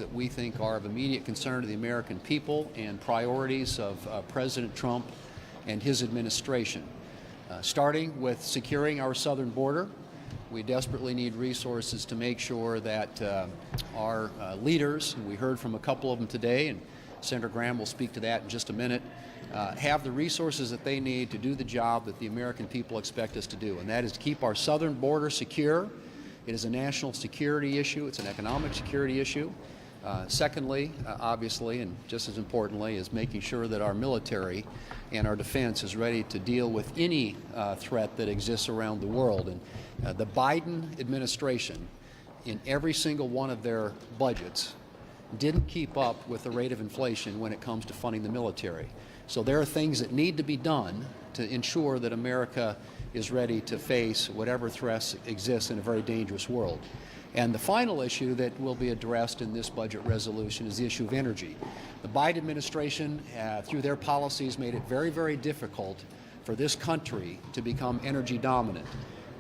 that we think are of immediate concern to the American people and priorities of President Trump and his administration. Starting with securing our southern border, we desperately need resources to make sure that our leaders, and we heard from a couple of them today, and Senator Graham will speak to that in just a minute, have the resources that they need to do the job that the American people expect us to do, and that is to keep our southern border secure. It is a national security issue. It's an economic security issue. Secondly, obviously, and just as importantly, is making sure that our military and our defense is ready to deal with any threat that exists around the world. And the Biden administration, in every single one of their budgets, didn't keep up with the rate of inflation when it comes to funding the military. So there are things that need to be done to ensure that America is ready to face whatever threats exist in a very dangerous world. And the final issue that will be addressed in this budget resolution is the issue of energy. The Biden administration, through their policies, made it very, very difficult for this country to become energy dominant.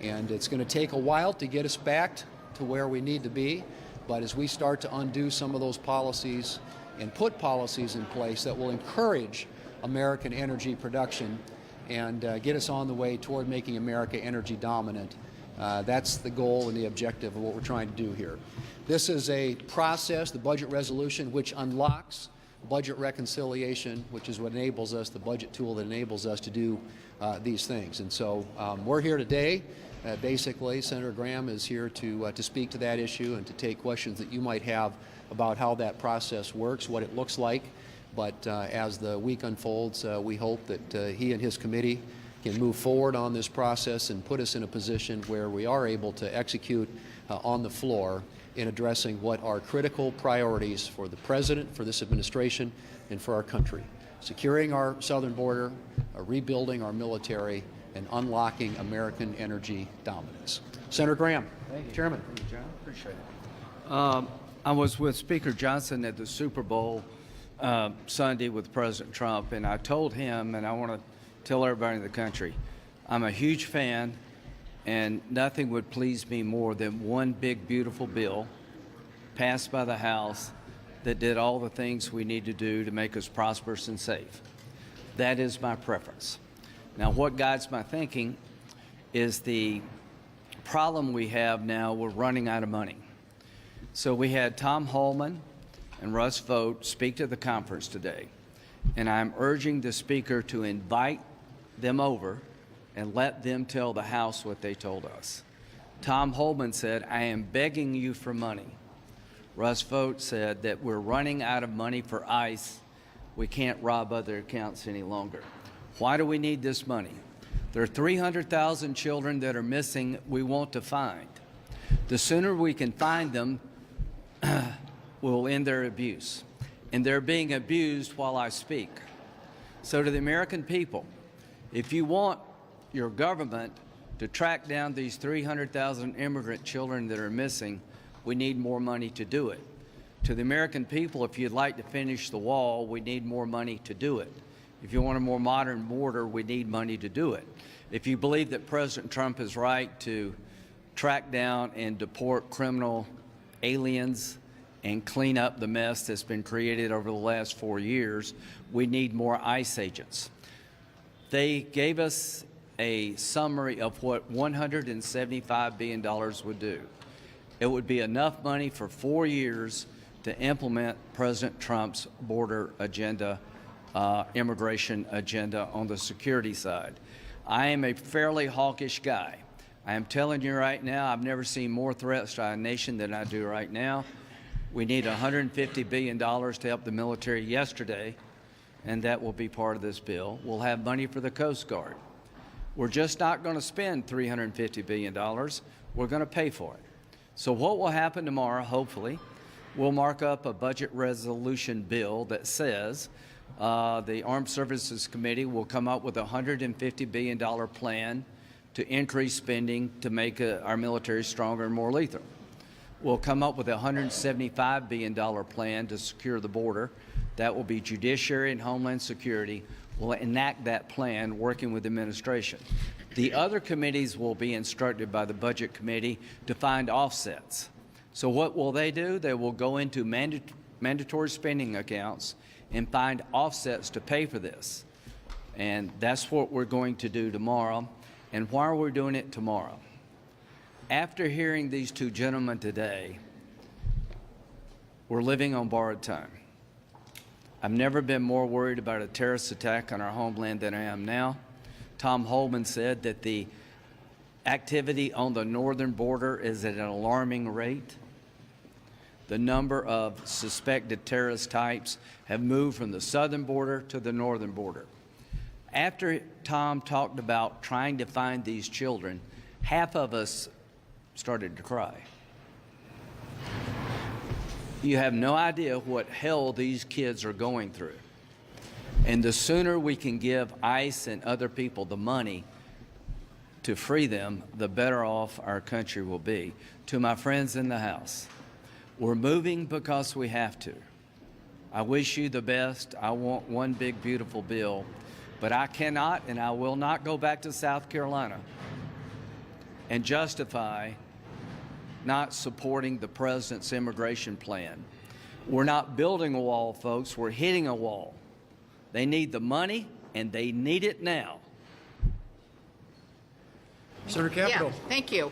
And it's going to take a while to get us back to where we need to be. But as we start to undo some of those policies and put policies in place that will encourage American energy production and get us on the way toward making America energy dominant, that's the goal and the objective of what we're trying to do here. This is a process, the budget resolution, which unlocks budget reconciliation, which is what enables us, the budget tool that enables us to do these things. And so we're here today. Basically, Senator Graham is here to speak to that issue and to take questions that you might have about how that process works, what it looks like. But as the week unfolds, we hope that he and his committee can move forward on this process and put us in a position where we are able to execute on the floor in addressing what are critical priorities for the President, for this administration, and for our country. Securing our southern border, rebuilding our military, and unlocking American energy dominance. Senator Graham. Thank you. Chairman. Thank you, John. Appreciate it. I was with Speaker Johnson at the Super Bowl Sunday with President Trump, and I told him, and I want to tell everybody in the country, I'm a huge fan, and nothing would please me more than one big, beautiful bill passed by the House that did all the things we need to do to make us prosperous and safe. That is my preference. Now, what guides my thinking is the problem we have now. We're running out of money. So we had Tom Holman and Russ Vought speak to the conference today, and I'm urging the Speaker to invite them over and let them tell the House what they told us. Tom Holman said, I am begging you for money. Russ Vought said that we're running out of money for ICE. We can't rob other accounts any longer. Why do we need this money? There are 300,000 children that are missing we want to find. The sooner we can find them, we'll end their abuse. And they're being abused while I speak. So to the American people, if you want your government to track down these 300,000 immigrant children that are missing, we need more money to do it. To the American people, if you'd like to finish the wall, we need more money to do it. If you want a more modern border, we need money to do it. If you believe that President Trump is right to track down and deport criminal aliens and clean up the mess that's been created over the last 4 years, we need more ICE agents. They gave us a summary of what $175 billion would do. It would be enough money for 4 years to implement President Trump's border agenda, immigration agenda on the security side. I am a fairly hawkish guy. I am telling you right now, I've never seen more threats to our nation than I do right now. We need $150 billion to help the military yesterday, and that will be part of this bill. We'll have money for the Coast Guard. We're just not going to spend $350 billion. We're going to pay for it. So what will happen tomorrow, hopefully, we'll mark up a budget resolution bill that says the Armed Services Committee will come up with a $150 billion plan to increase spending to make our military stronger and more lethal. We'll come up with a $175 billion plan to secure the border. That will be Judiciary and Homeland Security. We'll enact that plan working with the administration. The other committees will be instructed by the Budget Committee to find offsets. So what will they do? They will go into mandatory spending accounts and find offsets to pay for this. And that's what we're going to do tomorrow. And why are we doing it tomorrow? After hearing these two gentlemen today, we're living on borrowed time. I've never been more worried about a terrorist attack on our homeland than I am now. Tom Holman said that the activity on the northern border is at an alarming rate. The number of suspected terrorist types have moved from the southern border to the northern border. After Tom talked about trying to find these children, half of us started to cry. You have no idea what hell these kids are going through. And the sooner we can give ICE and other people the money to free them, the better off our country will be. To my friends in the House, we're moving because we have to. I wish you the best. I want one big, beautiful bill, but I cannot and I will not go back to South Carolina and justify not supporting the president's immigration plan. We're not building a wall, folks. We're hitting a wall. They need the money, and they need it now. Senator Capito. Yeah, thank you.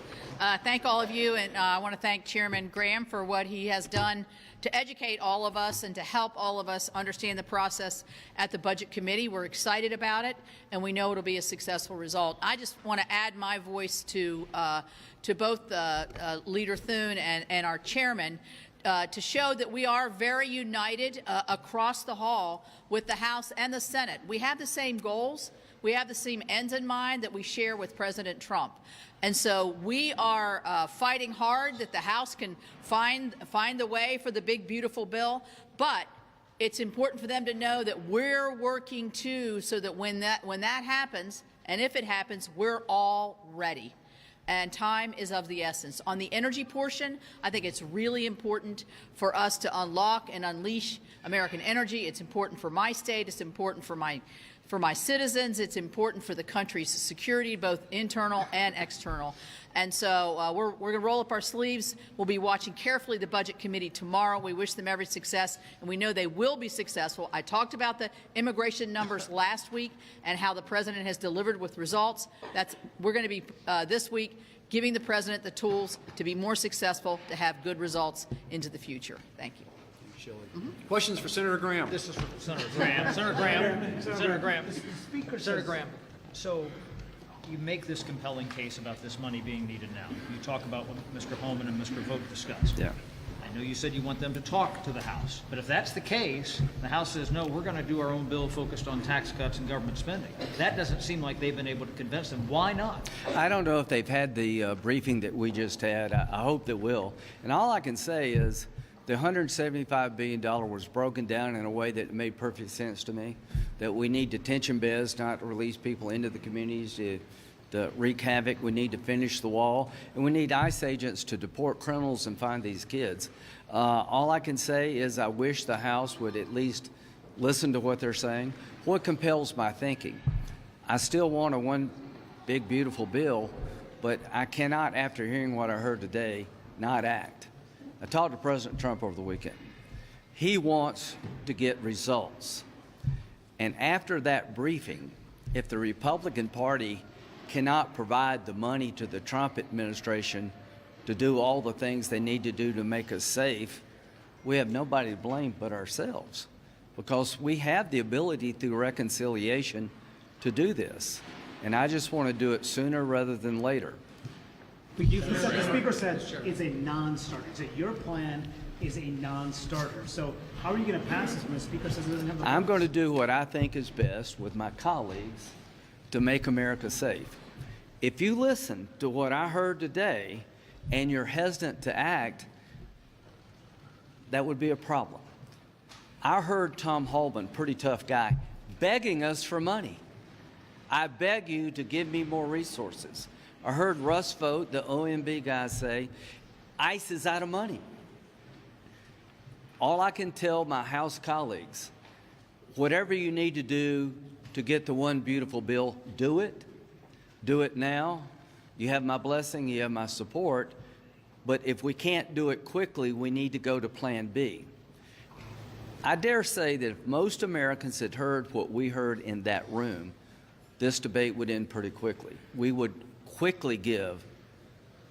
Thank all of you, and I want to thank Chairman Graham for what he has done to educate all of us and to help all of us understand the process at the Budget Committee. We're excited about it, and we know it'll be a successful result. I just want to add my voice to both Leader Thune and our chairman to show that we are very united across the hall with the House and the Senate. We have the same goals. We have the same ends in mind that we share with President Trump. And so we are fighting hard that the House can find the way for the big, beautiful bill. But it's important for them to know that we're working too, so that when that happens, and if it happens, we're all ready. And time is of the essence. On the energy portion, I think it's really important for us to unlock and unleash American energy. It's important for my state. It's important for my citizens. It's important for the country's security, both internal and external. And so we're going to roll up our sleeves. We'll be watching carefully the Budget Committee tomorrow. We wish them every success, and we know they will be successful. I talked about the immigration numbers last week and how the President has delivered with results. We're going to be, this week, giving the President the tools to be more successful, to have good results into the future. Thank you. Questions for Senator Graham? This is for Senator Graham. Senator Graham. Senator Graham. Senator Graham. So you make this compelling case about this money being needed now. You talk about what Mr. Holman and Mr. Vogt discussed. Yeah. I know you said you want them to talk to the House, but if that's the case, the House says, no, we're going to do our own bill focused on tax cuts and government spending. That doesn't seem like they've been able to convince them. Why not? I don't know if they've had the briefing that we just had. I hope they will. And all I can say is the $175 billion was broken down in a way that made perfect sense to me, that we need detention beds, not to release people into the communities to wreak havoc. We need to finish the wall, and we need ICE agents to deport criminals and find these kids. All I can say is I wish the House would at least listen to what they're saying. What compels my thinking? I still want a one big, beautiful bill, but I cannot, after hearing what I heard today, not act. I talked to President Trump over the weekend. He wants to get results. And after that briefing, if the Republican Party cannot provide the money to the Trump administration to do all the things they need to do to make us safe, we have nobody to blame but ourselves, because we have the ability through reconciliation to do this. And I just want to do it sooner rather than later. The Speaker said it's a non-starter. He said your plan is a non-starter. So how are you going to pass this when the Speaker says it doesn't have the I'm votes? going to do what I think is best with my colleagues to make America safe. If you listen to what I heard today and you're hesitant to act, that would be a problem. I heard Tom Holman, pretty tough guy, begging us for money. I beg you to give me more resources. I heard Russ Vogt, the OMB guy, say, ICE is out of money. All I can tell my House colleagues, whatever you need to do to get the one beautiful bill, do it. Do it now. You have my blessing, you have my support, But if we can't do it quickly, we need to go to Plan B. I dare say that if most Americans had heard what we heard in that room, this debate would end pretty quickly. We would quickly give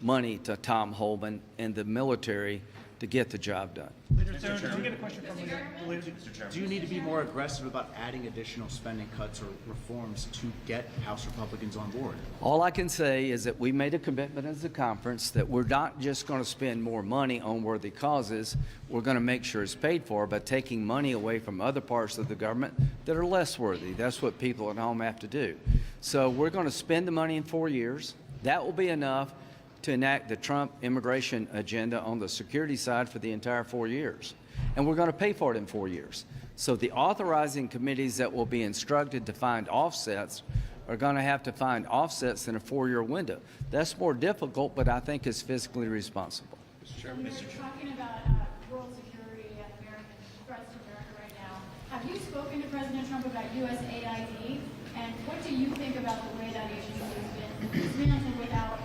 money to Tom Homan and the military to get the job done. Leader Stone, did you get a question from the leader? Do you need to be more aggressive about adding additional spending cuts or reforms to get House Republicans on board? All I can say is that we made a commitment as a conference that we're not just going to spend more money on worthy causes. We're going to make sure it's paid for by taking money away from other parts of the government that are less worthy. That's what people at home have to do. So we're going to spend the money in 4 years. That will be enough to enact the Trump immigration agenda on the security side for the entire 4 years. And we're going to pay for it in 4 years. So the authorizing committees that will be instructed to find offsets are going to have to find offsets in a 4-year window. That's more difficult, but I think is fiscally responsible. You're talking about world security and American threats to America right now. Have you spoken to President Trump about USAID? And what do you think about the way that agency has been dismantled without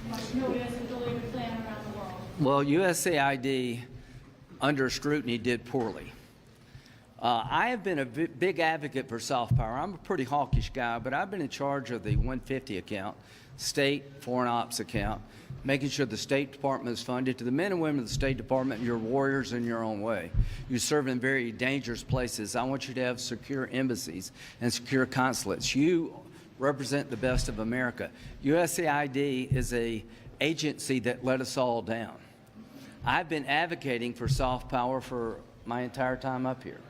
much notice, ability to plan around the world? Well, USAID under scrutiny did poorly. I have been a big advocate for soft power. I'm a pretty hawkish guy, but I've been in charge of the 150 account, state foreign ops account, making sure the State Department is funded. To the men and women of the State Department, you're warriors in your own way. You serve in very dangerous places. I want you to have secure embassies and secure consulates. You represent the best of America. USAID is an agency that let us all down. I've been advocating for soft power for my entire time up here.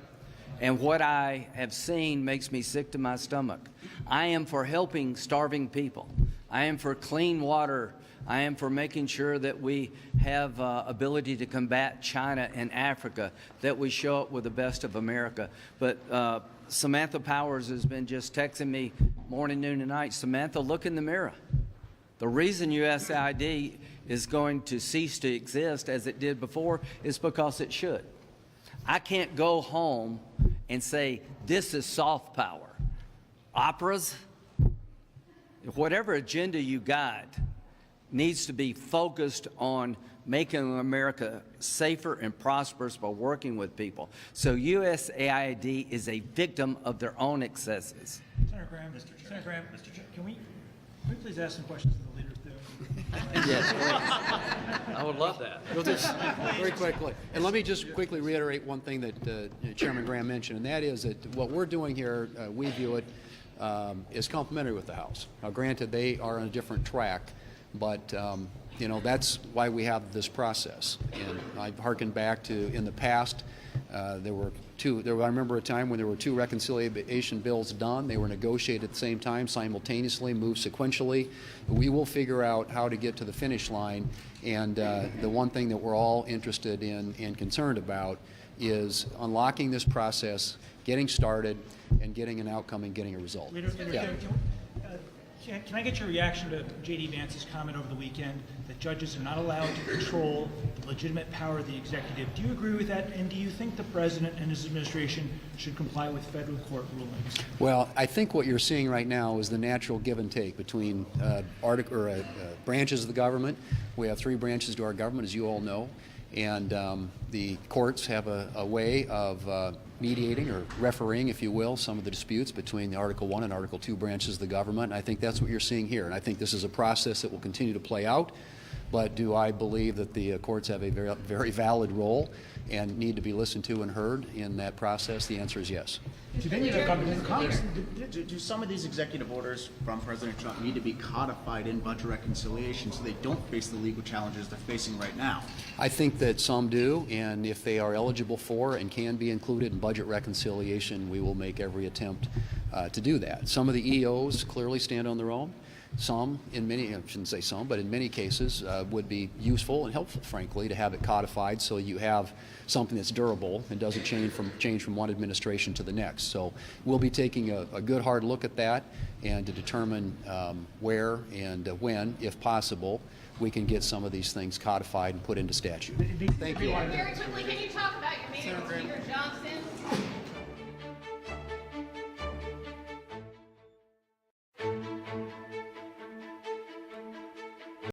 And what I have seen makes me sick to my stomach. I am for helping starving people. I am for clean water. I am for making sure that we have ability to combat China and Africa, that we show up with the best of America. But Samantha Powers has been just texting me morning, noon, and night. Samantha, look in the mirror. The reason USAID is going to cease to exist as it did before is because it should. I can't go home and say, this is soft power. Operas, whatever agenda you got, needs to be focused on making America safer and prosperous by working with people. So USAID is a victim of their own excesses. Senator Graham, Senator Graham, can we please ask some questions to the leaders there? Yes, I would love that. We'll just very quickly. And let me just quickly reiterate one thing that Chairman Graham mentioned, and that is that what we're doing here, we view it is complementary with the House. Now, granted, they are on a different track, but you know, that's why we have this process. And I've hearkened back to in the past, there were two. I remember a time when there were 2 reconciliation bills done. They were negotiated at the same time, simultaneously, moved sequentially. We will figure out how to get to the finish line. And the one thing that we're all interested in and concerned about is unlocking this process, getting started, and getting an outcome and getting a result. Leader, Yeah. Can I get your reaction to J.D. Vance's comment over the weekend that judges are not allowed to control the legitimate power of the executive? Do you agree with that? And do you think the president and his administration should comply with federal court rulings? Well, I think what you're seeing right now is the natural give and take between branches of the government. We have 3 branches to our government, as you all know, and the courts have a way of mediating or refereeing, if you will, some of the disputes between the Article 1 and Article 2 branches of the government. And I think that's what you're seeing here. And I think this is a process that will continue to play out. But do I believe that the courts have a very, very valid role and need to be listened to and heard in that process? The answer is yes. Do some of these executive orders from President Trump need to be codified in budget reconciliation so they don't face the legal challenges they're facing right now? I think that some do, and if they are eligible for and can be included in budget reconciliation, we will make every attempt to do that. Some of the EOs clearly stand on their own. Some, in many, I shouldn't say some, but in many cases would be useful and helpful, frankly, to have it codified so you have something that's durable and doesn't change from one administration to the next. So we'll be taking a good hard look at that and to determine where and when, if possible, we can get some of these things codified and put into statute. Thank you. Very quickly, can you talk about your meeting with Speaker Johnson